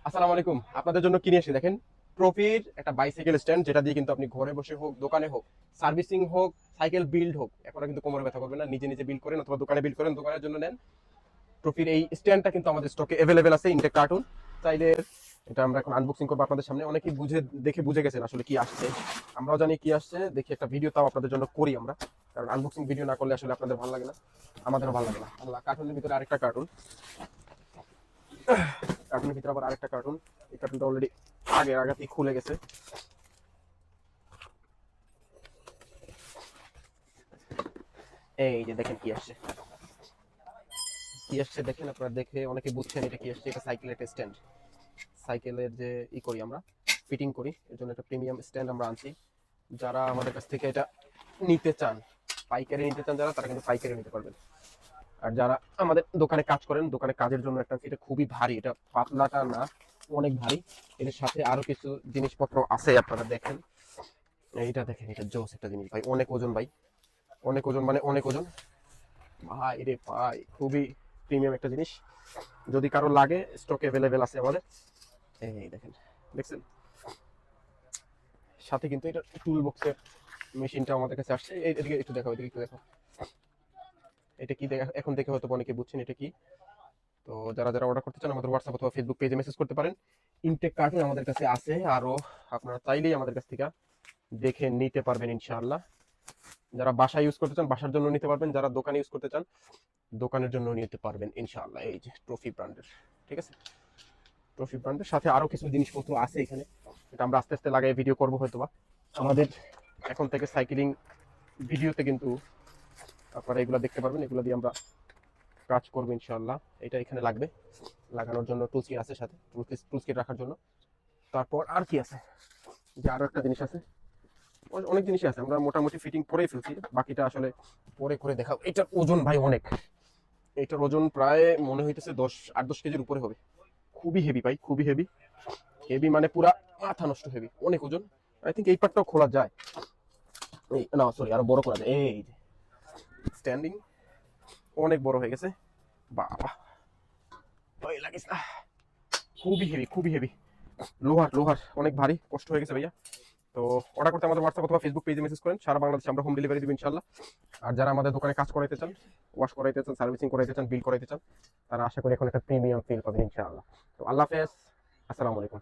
আসসালামু আলাইকুম। আপনাদের জন্য কিনে এসে দেখেন ট্রফির একটা বাইসাইকেল স্ট্যান্ড, যেটা দিয়ে কিন্তু আপনি ঘরে বসে হোক, দোকানে হোক, সার্ভিসিং হোক, সাইকেল বিল্ড হোক, এখন কিন্তু কোমরে ব্যথা করবেন না। নিজে নিজে বিল্ড করেন অথবা দোকানে বিল্ড করেন, দোকানের জন্য নেন। ট্রফির এই স্ট্যান্ডটা কিন্তু আমাদের স্টকে অ্যাভেলেবেল আছে, ইনটেক কার্টুন। চাইলে এটা আমরা এখন আনবক্সিং করবো আপনাদের সামনে। অনেকেই বুঝে গেছেন আসলে কি আসছে। আমরাও জানি কি আসছে, দেখি একটা ভিডিও তাও আপনাদের জন্য করি আমরা, কারণ আনবক্সিং ভিডিও না করলে আসলে আপনাদের ভালো লাগে না, আমাদেরও ভালো লাগে না। আল্লাহ, কার্টুনের ভিতরে আরেকটা কার্টুন, কার্টুনের ভিতরে আবার আরেকটা কার্টুন। এই কার্টুনটা অলরেডি আগের আগাতেই খুলে গেছে। এই যে দেখেন কি আসছে, কি আসছে দেখেন। আপনারা দেখে অনেকে বুঝছেন এটা কি আসছে। এটা সাইকেলের একটা স্ট্যান্ড। সাইকেলের যে করি আমরা, ফিটিং করি, এর জন্য একটা প্রিমিয়াম স্ট্যান্ড আমরা আনছি। যারা আমাদের কাছ থেকে এটা নিতে চান, পাইকারি নিতে চান যারা, তারা কিন্তু পাইকারি নিতে পারবেন। আর যারা আমাদের দোকানে কাজ করেন, দোকানে কাজের জন্য একটা, এটা খুবই ভারী, এটা পাতলাটা না, অনেক ভারী। এর সাথে আরো কিছু জিনিসপত্র আছে, আপনারা দেখেন। এইটা দেখেন, এটা জোস একটা জিনিস ভাই, অনেক ওজন ভাই, অনেক ওজন, মানে অনেক ওজন ভাই রে ভাই, খুবই প্রিমিয়াম একটা জিনিস। যদি কারো লাগে, স্টক অ্যাভেলেবেল আছে আমাদের। এই দেখেন, দেখছেন, সাথে কিন্তু এটা টুল বক্সের মেশিনটা আমাদের কাছে আসছে। এদিকে একটু দেখো, এদিকে একটু দেখো, এটা কি দেখা, এখন দেখে হয়তো অনেকে বুঝছেন এটা কি। তো যারা যারা অর্ডার করতে চান, আমাদের হোয়াটসঅ্যাপ অথবা ফেসবুক পেজে মেসেজ করতে পারেন। ইনটেক কার্টুন আমাদের কাছে আছে আরো, আপনারা চাইলেই আমাদের কাছ থেকে দেখে নিতে পারবেন ইনশাআল্লাহ। যারা বাসায় ইউজ করতে চান, বাসার জন্য নিতে পারবেন। যারা দোকানে ইউজ করতে চান, দোকানের জন্য নিতে পারবেন ইনশাআল্লাহ। এই যে ট্রফি ব্র্যান্ডের, ঠিক আছে, ট্রফি ব্র্যান্ডের সাথে আরো কিছু জিনিসপত্র আছে এখানে, এটা আমরা আস্তে আস্তে লাগাই ভিডিও করবো হয়তোবা। আমাদের এখন থেকে সাইকেলিং ভিডিওতে কিন্তু আপনারা এগুলো দেখতে পারবেন, এগুলো দিয়ে আমরা কাজ করবো ইনশাআল্লাহ। এটা এখানে লাগবে, লাগানোর জন্য টুলস কিট আছে সাথে, টুলস কিট রাখার জন্য। তারপর আর কি আছে, যে আরো একটা জিনিস আছে, অনেক জিনিসই আছে। আমরা মোটামুটি ফিটিং করেই ফেলছি, বাকিটা আসলে পরে করে দেখাবো। এটার ওজন ভাই অনেক, এটার ওজন প্রায় মনে হইতেছে 8-10 কেজির উপরে হবে। খুবই হেভি ভাই, খুবই হেভি। হেভি মানে পুরা মাথা নষ্ট হেভি, অনেক ওজন। আই থিঙ্ক এই পার্টটাও খোলা যায়, এই না সরি, আরো বড় করা যায়। এই যে স্ট্যান্ডিং অনেক বড় হয়ে গেছে, বাবা ভয় লাগিস না। খুবই হেভি, খুবই হেভি, লোহার লোহার, অনেক ভারী, কষ্ট হয়ে গেছে ভাইয়া। তো অর্ডার করতে আমাদের হোয়াটসঅ্যাপ অথবা ফেসবুক পেজে মেসেজ করেন, সারা বাংলাদেশে আমরা হোম ডেলিভারি দিব ইনশাল্লাহ। আর যারা আমাদের দোকানে কাজ করাইতে চান, ওয়াশ করাইতে চান, সার্ভিসিং করাইতে চান, বিল করাইতে চান, তারা আশা করি এখন একটা প্রিমিয়াম ফিল পাবেন ইনশাআল্লাহ। তো আল্লাহ হাফেজ, আসসালামু আলাইকুম।